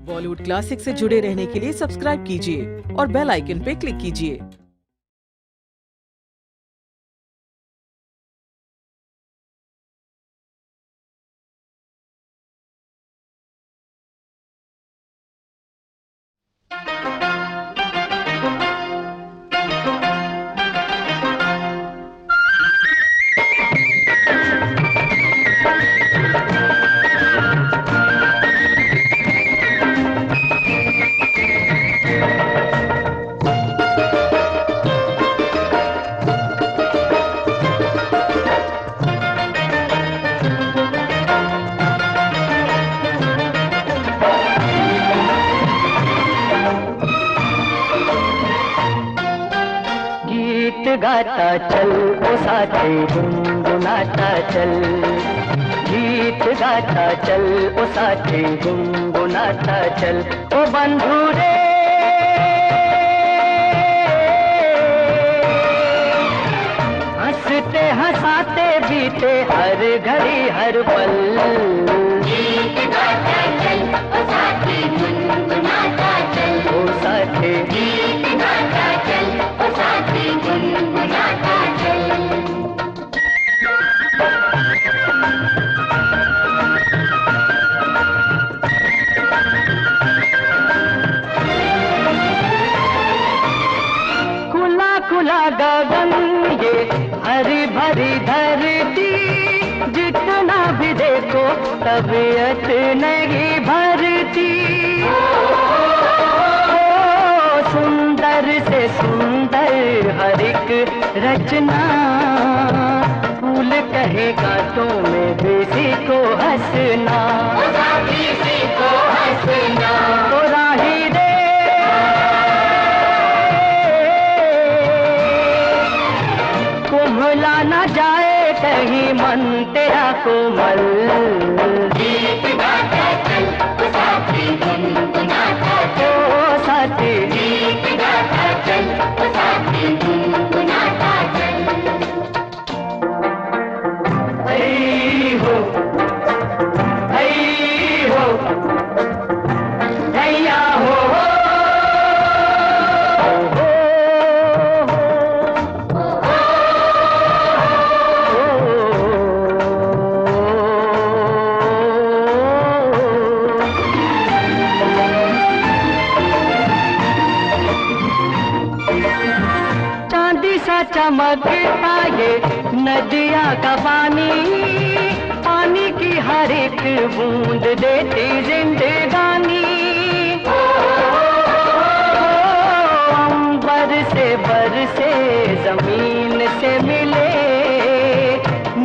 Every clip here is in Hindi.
बॉलीवुड क्लासिक से जुड़े रहने के लिए सब्सक्राइब कीजिए और बेल आइकन पे क्लिक कीजिए। गाता चल ओ साथी गुनगुनाता चल, गीत गाता चल ओ साथी गुनगुनाता चल। ओ बंधु रे हंसते हंसाते बीते हर घड़ी हर पल, गीत गाता चल ओ साथी गुनगुनाता चल, ओ साथी गीत गाता चल ओ साथी गुनगुनाता चल। खुला खुला गगन ये हरी भरी धरती, जितना भी देखो तबीयत नहीं भरती। सुंदर से सुंदर हर एक रचना, फूल कहे कांटों में किसी को हंसना, किसी को हंसना। तो राही रे कुम्हला न जाए कहीं मन तेरा कोमल। गीत गाता चल ओ साथी गुनगुनाता चल, ओ साथी गीत गाता चल ओ साथी गुनगुनाता चल। हई हो हैया हो चांदी सा चमकता ये नदिया का पानी, पानी की हर एक बूंद देती जिंदगानी। अंबर से बरसे जमीन से मिले,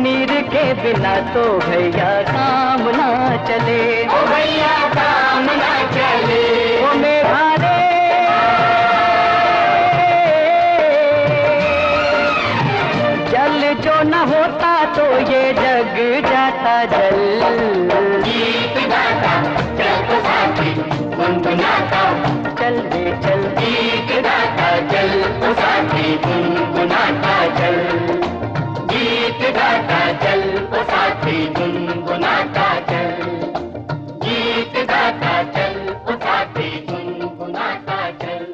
नीर के बिना तो भैया काम ना चले, ओ भैया काम ना चले। ओ मेघा रे जल जो न होता तो ये जग जाता जल। गीत गाता चल ओ साथी गुनगुनाता चल रे चल गीत गाता चल ओ साथी गुनगुनाता चल, गीत गाता चल ओ साथी गुनगुनाता चल, गीत गाता चल ओ साथी गुनगुनाता चल।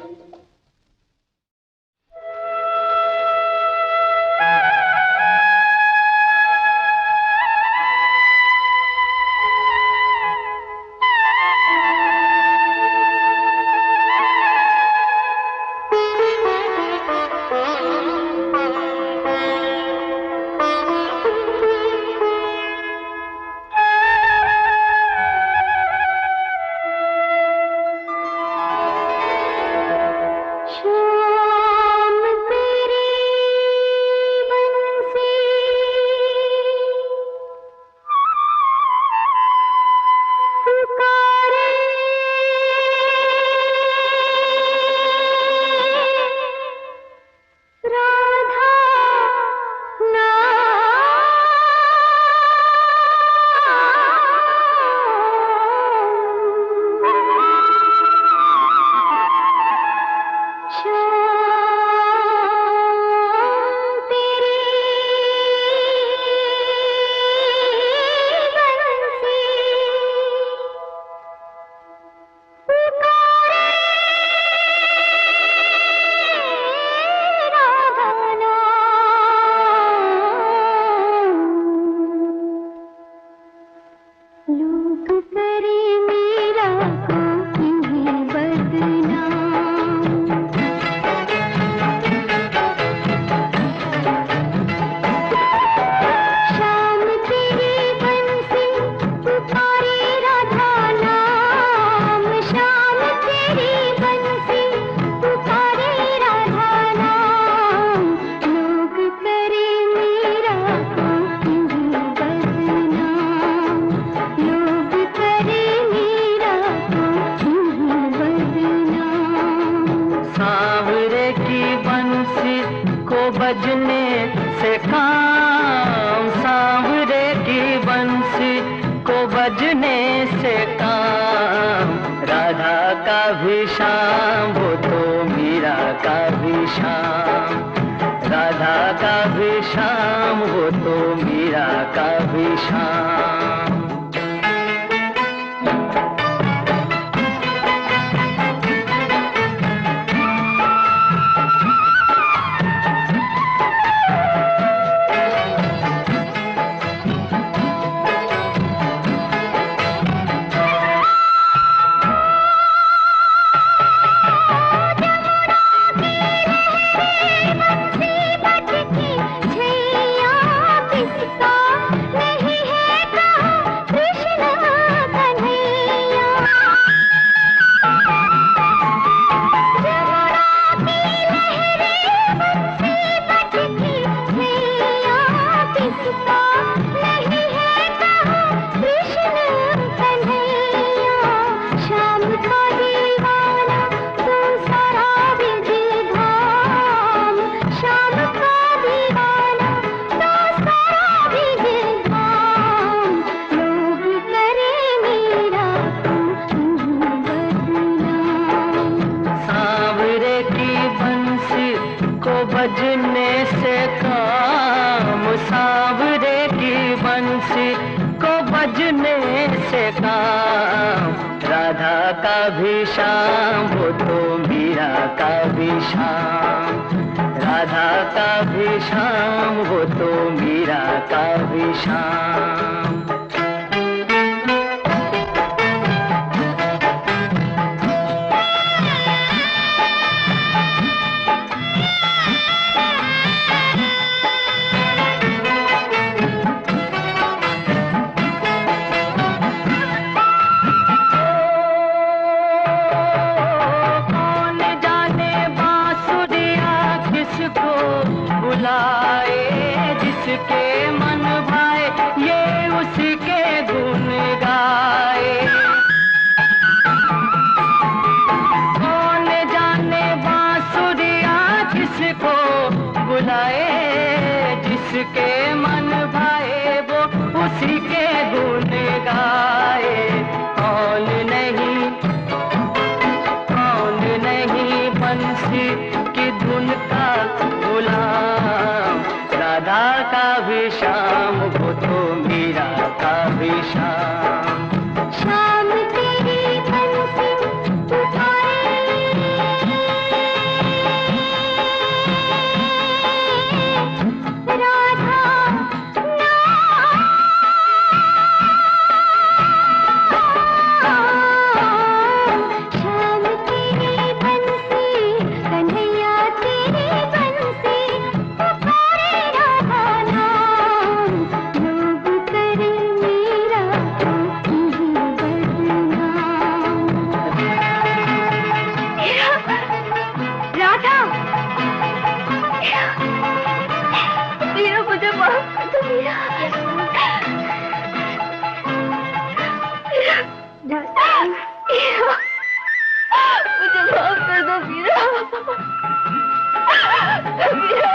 बजने से काम, सांवरे की बंसी को बजने से काम। राधा का भी शाम वो तो मीरा का भी शाम, राधा का भी शाम वो तो मीरा का भी शाम। बजने से काम, सांवरे की बंसी को बजने से काम। राधा का भी शाम वो तो मीरा का भी शाम, राधा का भी शाम वो तो मीरा का भी शाम। जिसके मन भाए ये उसके गुण गाए। कौन जाने बांसुरिया किसको बुलाए, जिसके मन भाए वो उसी के गुण गाए। कौन नहीं बंसी की धुन का गुलाम। राधा का भी शाम वो तो मीरा का भी शाम। शाम तेरी बंसी उठाए, राधा शाम तेरी बंसी, कन्हैया तेरी बंसी मुझे माफ कर दो मीरा, मीरा।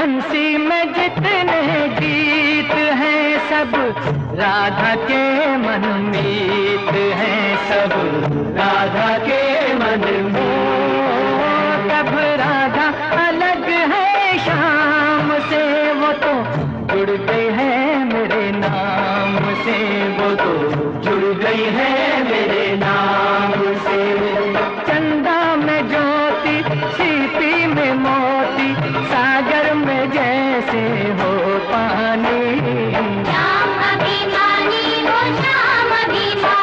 बंसी में जितने गीत हैं सब राधा के मनमीत हैं, सब राधा के मनमीत। तब राधा अलग है शाम से, वो तो जुड़ गई है मेरे नाम से, वो तो जुड़ गई है मेरे नाम से। चंदा में ज्योति, सीपी में मोती, सागर में जैसे हो पानी। श्याम अभिमानी हो श्याम अभिमानी।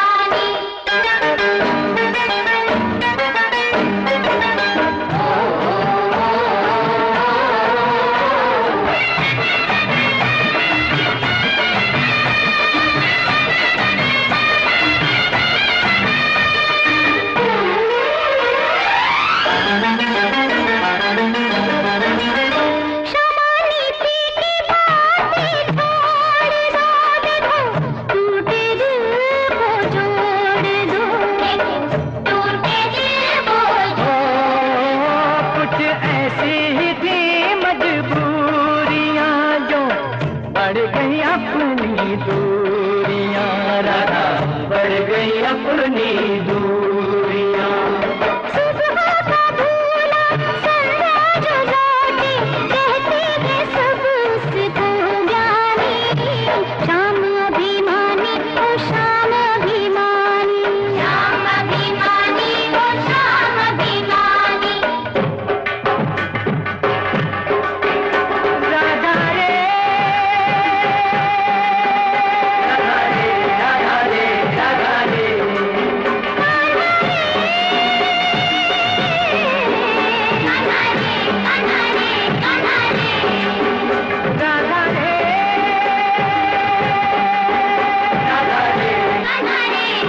बढ़ गई अपनी दूरियां राधा, बढ़ गई अपनी दूरियां। सुबह का भूला संध्या जो लौटी, कहते थे सब उसको ज्ञानी। श्याम अभिमानी हो श्याम अभिमानी। श्याम अभिमानी हो श्याम अभिमानी। राधा रे राधा रे राधा रे राधा रे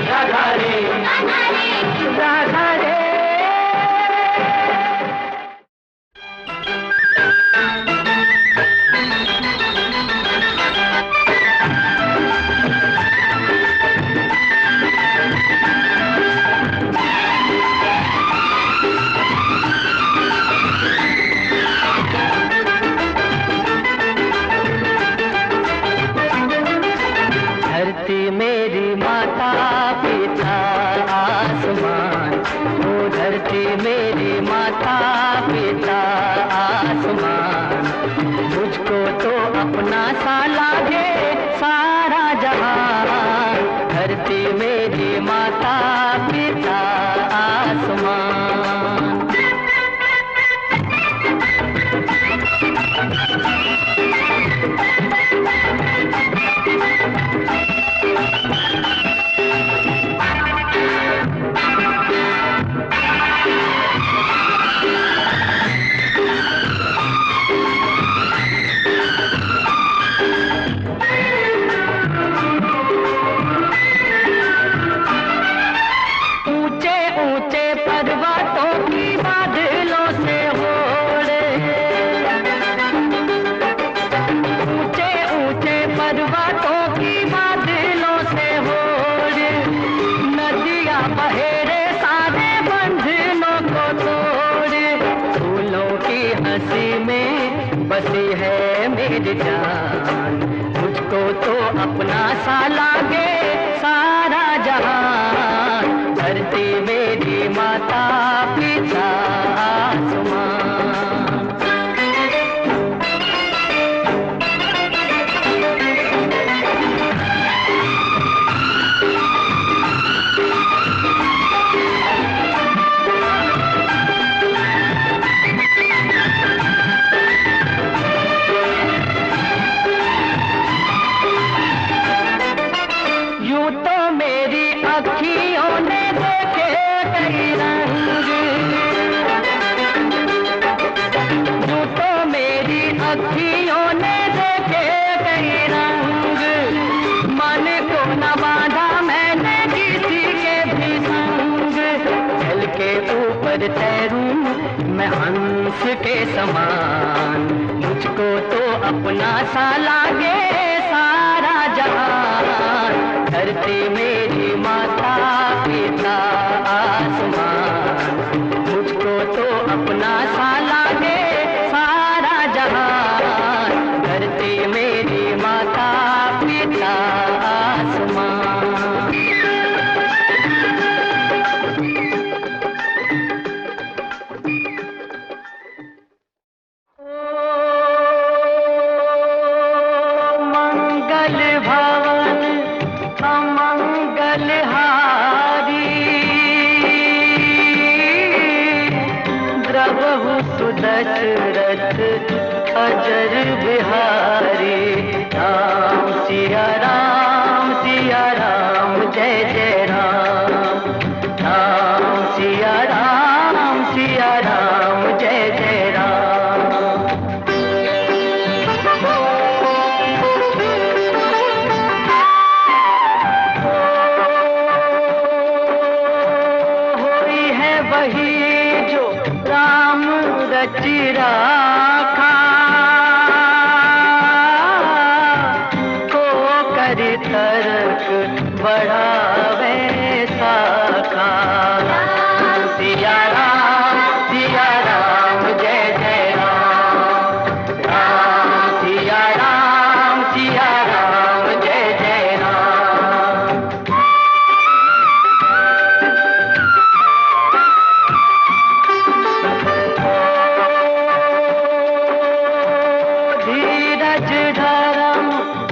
राधा रे राधा रे। धरती मेरी माता पिता आसमान, ओ धरती मेरी माता पिता आसमान। मुझको तो अपना सा लागे सारा जहान। धरती मेरी माता पिता आसमान। ऊंचे ऊंचे पर्वतों की बादलों से होड़, ऊंचे ऊंचे पर्वतों की बादलों से होड़। नदियां बहेरे सारे बंधनों को तोड़। फूलों की हंसी में बसी है मेरी जान। मुझको तो अपना सा लागे सारा जहान। धरती मेरी माता पिता आसमान। यूं तो मेरी अखियों ने देखे कई रंग, यूं तो मेरी अखियों ने देखे कई रंग। मन को न बांधा मैंने किसी के भी संग। जल के ऊपर तैरूं मैं हंस के समान। मुझको तो अपना सा लागे सारा जहान। धरती मेरी माता पिता आसमान। मुझको तो अपना सा लागे सारा जहान। मंगल भवन अमंगल हारी, द्रवहु सुदशरथ अजर बिहारी। राम सिया राम जय जय राम। राम सिया राम जय जय राम। होई है वही जो राम रच राखा, को कर तर्क बढ़ावे साखा। सिया राम जय जय राम। राम सिया राम जय जय राम। धीरज धर्म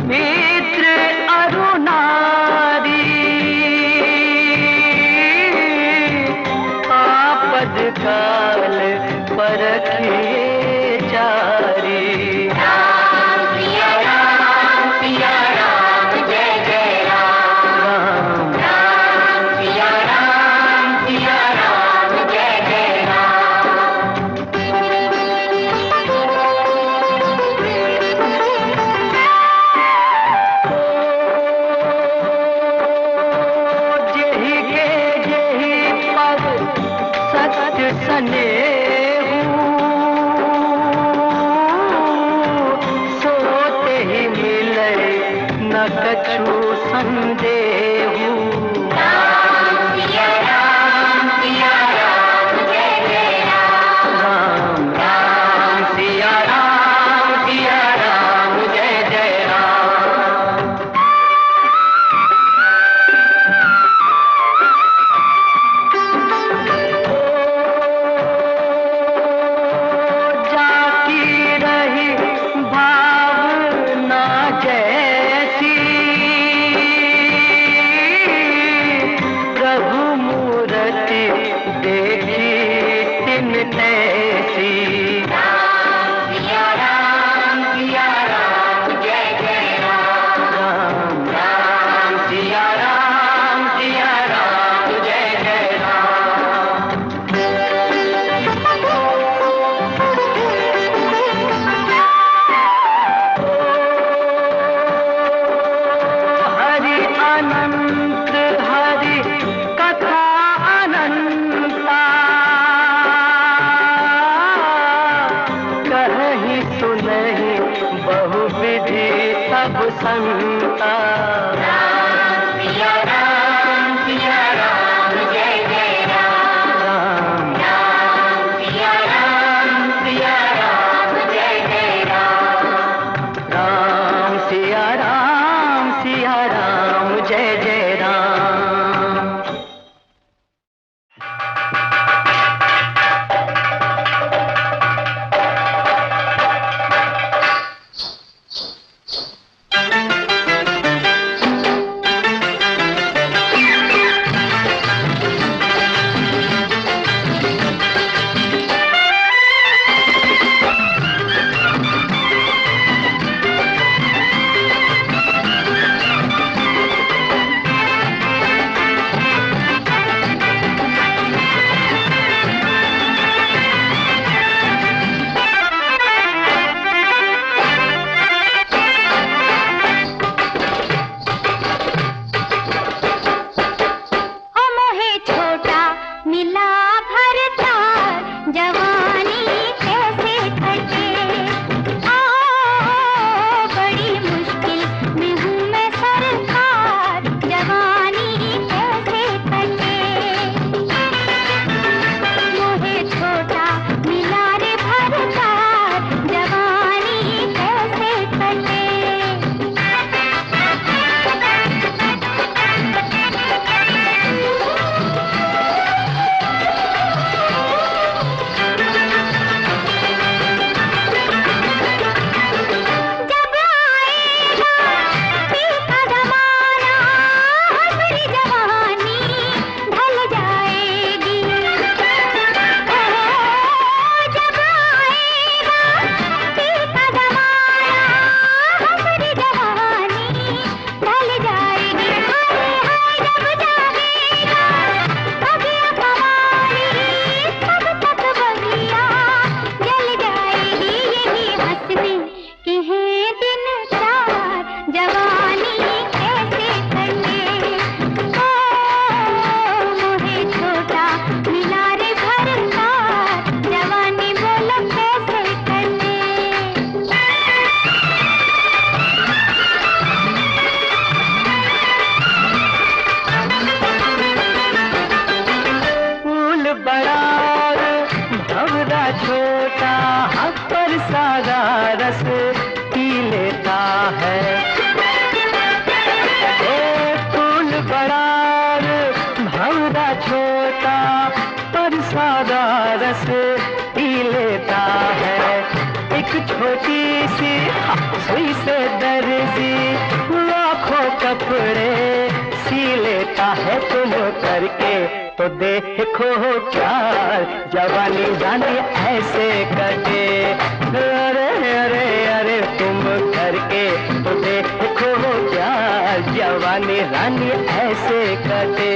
मित्र अरुणारी, आपद काल परखिए चारी। राम सिया राम जय जय राम। राम सिया राम जय जय राम। जेहि के जेहि पद सत्य स्नेहु, सोते ही मिले न कछु संदेहु। राम सिया राम जय जय राम। राम सिया राम जय जय राम। जाकी रही भावना जैसी, प्रभु मूर्ति देखी तिन तैसी। राम सिया राम जय जय राम। राम सिया राम जय जय राम। हरि अनंत हरि कथा अनंता, कहीं सुनहि बहुविधि सब संता। राम सिया राम जय जय राम। राम सिया राम जय जय राम। राम सिया राम जय जय राम। छोटी सी सुई से दर्जी लाखों कपड़े सी लेता है तुम करके, तो देखो क्या जवानी जाने ऐसे कटे। अरे अरे अरे तुम करके, तो देखो क्या जवानी रानी ऐसे कटे।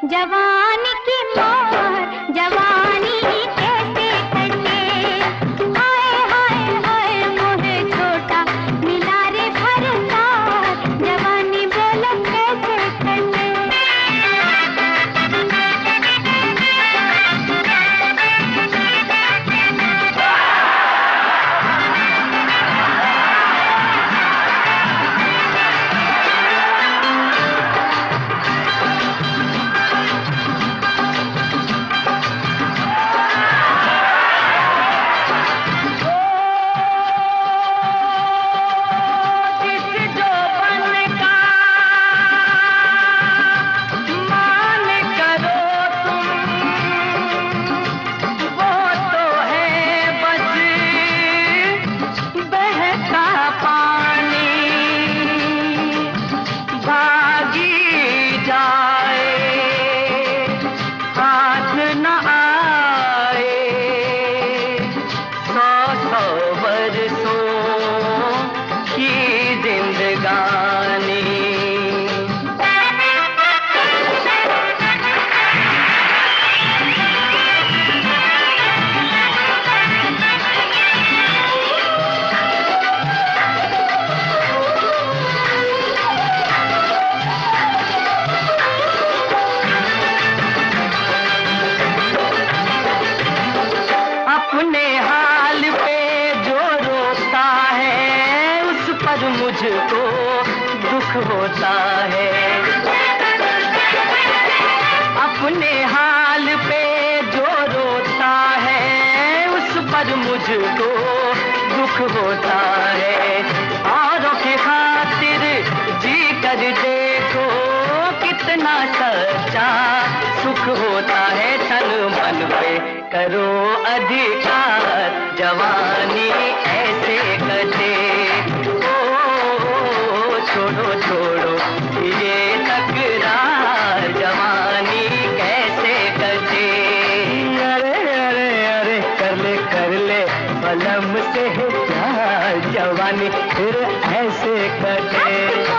जवानी की मार जवानी कैसे कटे, हाय हाय हाय मोहे छोटा मिला रे भरतार, जवानी बोलो कैसे कटे। मुझको दुख होता है, अपने हाल पे जो रोता है उस पर मुझको दुख होता है। औरों के खातिर जी कर देखो कितना सच्चा सुख होता है, तन मन पे करो अधिकार, जवानी ऐसे कटे। छोड़ो छोड़ो ये तकरार, जवानी कैसे कटे। अरे अरे अरे कर ले बलम से प्यार, जवानी फिर ऐसे कटे।